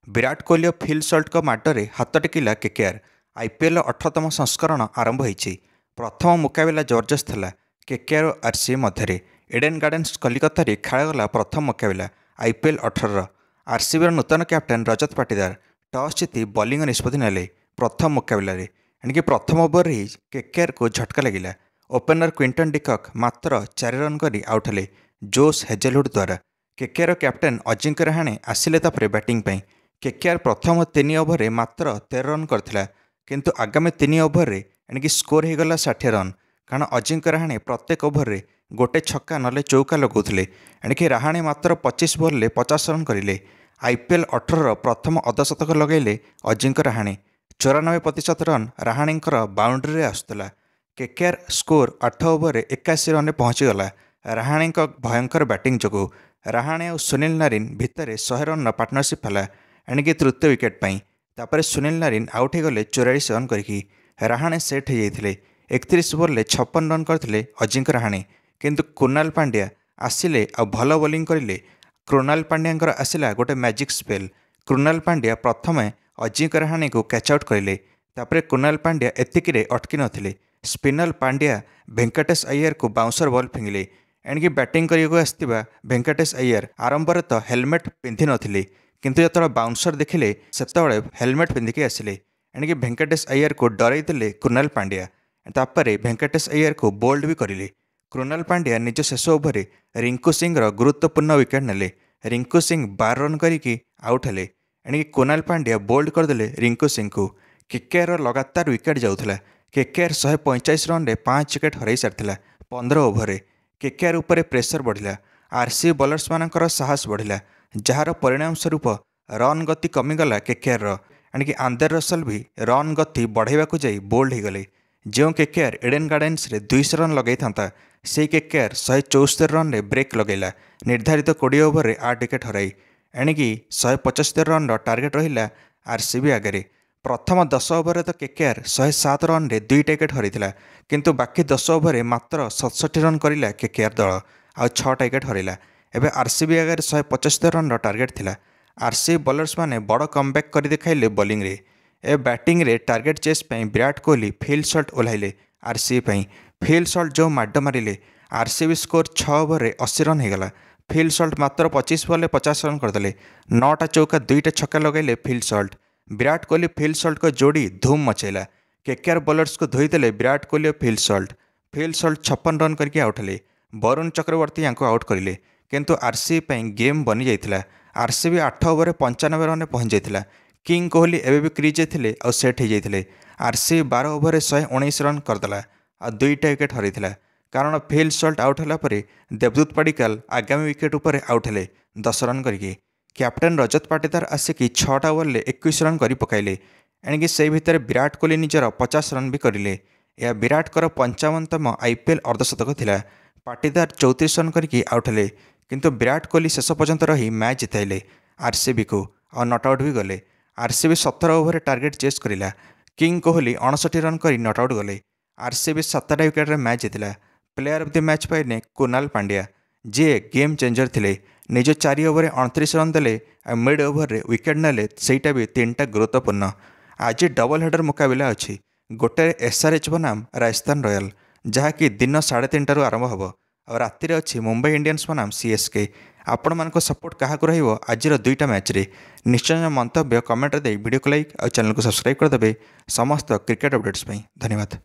विराट कोहली और फिल सल्ट माडरे हाथ tequila KKR. IPL 18तम संस्करण आरंभ होईछि। प्रथम मुकाबला जबरदस्त था केकेआर और आरसीबी मध्य। एडेन गार्डेन्स कलिकता खेलगला प्रथम मुकाबला आईपीएल 18। आरसीबी नूतन कैप्टेन रजत पाटीदार टॉस जीति बॉलिंग निष्पत्ति नेले। प्रथम मुकाबला एणिकी प्रथम ओवर ही केकेआर को झटका लगिला। ओपनर क्विंटन डिकॉक मात्र 4 रन कर आउट हेले जोश हेजेलवुड द्वारा। केकेआर कैप्टेन अजिंक्य रहाणे आसिले तापर बैटिंग पे। केकेआर प्रथम 3 ओवर मात्र 13 रन करथिला, किंतु आगामी 3 ओवर एणिकी स्कोर होगला 60 रन। कारण अजिंक्य रहाणे प्रत्येक ओवर गोटे छक्का नले चौका लगौथिले। एणिकी रहाणे मात्र 25 बॉल 50 रन करिले। आईपीएल 18 प्रथम अर्धशतक लगैले अजिंक्य रहाणे। 94% रन रहाणेंकर बाउंड्री आसुला। केकेआर स्कोर 8 ओवर 81 रन पहुँचीगला रहाणे भयंकर बैटिंग जोगु। रहाणे और सुनील नारिन भितर 100 रन पार्टनरशिप है। एणिकी तृतीय विकेट पाई तापर सुनील नारिन आउट होगले 44 रन करके। रहाणे सेट हो जाते 31 बॉल 56 रन करते अजिंक्य रहाणे, किंतु कृणाल पांड्या आसिले आ भल बोलिंग करें। कृणाल पांड्या आसला गोटे मैजिक स्पेल। कृणाल पांड्या प्रथम अजिंक्य रहाणे को कैच आउट करें। तापर कृणाल पांड्या एतिकी अटकी नथिले। स्पिनर पांड्या वेंकटेश अय्यर को बाउंसर बॉल फिंगिले। एणिकी बैटिंग करने आसथिबा वेंकटेश अय्यर आरंभ तो हेलमेट पिंधि नथिले, किंतु जो बाउंसर देखिले सेतबेले हेलमेट पिंधिकी आसिले। एणिकी वेंकटेश अय्यर को डरईदेले कृणाल पांड्या। तापर वेंकटेश अय्यर को बोल्ड भी करें। कृणाल पांड्या निज शेष ओवर रिंकू सिंह गुरुत्वपूर्ण विकेट नेले। रिंकू सिंह 12 रन करके आउट हेले। एणिकी कृणाल पांड्या बोल्ड करदे रिंकू सिंह को। केकेआर लगातार विकेट जाऊला। केकेआर 145 रन 5 विकेट हर सारी 15 ओवर। केकेआर उपर प्रेसर बढ़िला। आरसीबी बॉलर्स मानकर साहस बढ़िला, जार परिणाम स्वरूप रन गति कमिगला केकेआर। एणिकी आंदर रसल भी रन गति बढ़ाइबा जाई बोल्ड होगले। जो केकेआर एडेन गार्डेन्स 200 रन लगे था, से केकेआर 174 रन ब्रेक लगेला। निर्धारित 20 ओवर 8 विकेट हराई। एणिकी 175 रन टार्गेट रहिला आरसीबी आगे। प्रथम 10 ओवर तो केकेआर 107 रन 2 विकेट हरैला, किंतु बाकी 10 ओवर मात्र 67 रन करिला केकेआर दल आ 6 विकेट हरैला। एबे आरसीबी आगे 175 रन टार्गेट थिला। आरसीबी बॉलर्स माने बड़ कमबैक कर दिखाइले बॉलिंग रे। ए बैटिंग रे टार्गेट चेस पे विराट कोहली फिल सल्ट ओह्लाइले आरसीबी। फिल सल्ट जो माड मारे आरसीबी स्कोर 6 ओवर 80 रन होगला। फिल सल्ट मात्र 25 बॉल 50 रन करदे। 9टा चौका 2टा छक्का लगैले फिल सल्ट। विराट कोहली फिल सल्ट को जोड़ी धूम मचेला। केकेआर बॉलर्स को धोईदेले विराट कोहली और Phil Salt. Phil Salt 56 run करके आउट हेले। वरुण चक्रवर्ती यांको आउट करिले, किंतु आरसीबी गेम बनी जाइथिला। आरसीबी 8 ओवर 95 रन पहुँच जाइथिला। किंग कोहली एबे भी क्रीज थे और सेट हो जाते। आरसीबी 12 ओवर 119 रन करदेला और 2टा विकेट हरैला। कारण फिल सल्ट आउट होला परे देवदूत पडिक्कल आगामी विकेट उपर आउट हेले 10 रन करके। Captain Rajat Patidar आसिकी 6टा over 21 run कर पकाइले। एणिकी से भितर विराट कोहली निजर 50 रन भी करें। यह विराटर 55तम आईपीएल अर्धशतक थिला। पाटीदार 34 रन करके आउट हेले, किंतु विराट कोहली शेष पर्यंत रही मैच जिताइले आरसीबी को और नट आउट भी गले। आरसीबी 17 ओवर टार्गेट चेस करिला। किंग कोहली 59 रन कर नट आउट गले। आरसीबी 7टा विकेट मैच जितिला। प्लेयर ऑफ द मैच पाइने कृणाल पांड्या, जी गेम चेंजर थिले। निज 4 ओवर 29 रन देले और मिड ओवर विकेट नेले, सेटा भी 3टा गुरुत्वपूर्ण। आज डबल हेडर मुकाबला अच्छी। गोटे एसआरएच बनाम राजस्थान रॉयल, जहाँकि दिन 3:30 आरंभ हो और राति अच्छी मुंबई इंडियंस बनाम सीएसके। आपण मान सपोर्ट क्या रहिबो आज 2टा मैच रे? निश्चय मंतव्य कमेंट दे वीडियो को लाइक और चैनल को सब्सक्राइब करदे समस्त क्रिकेट अपडेट्स। धन्यवाद।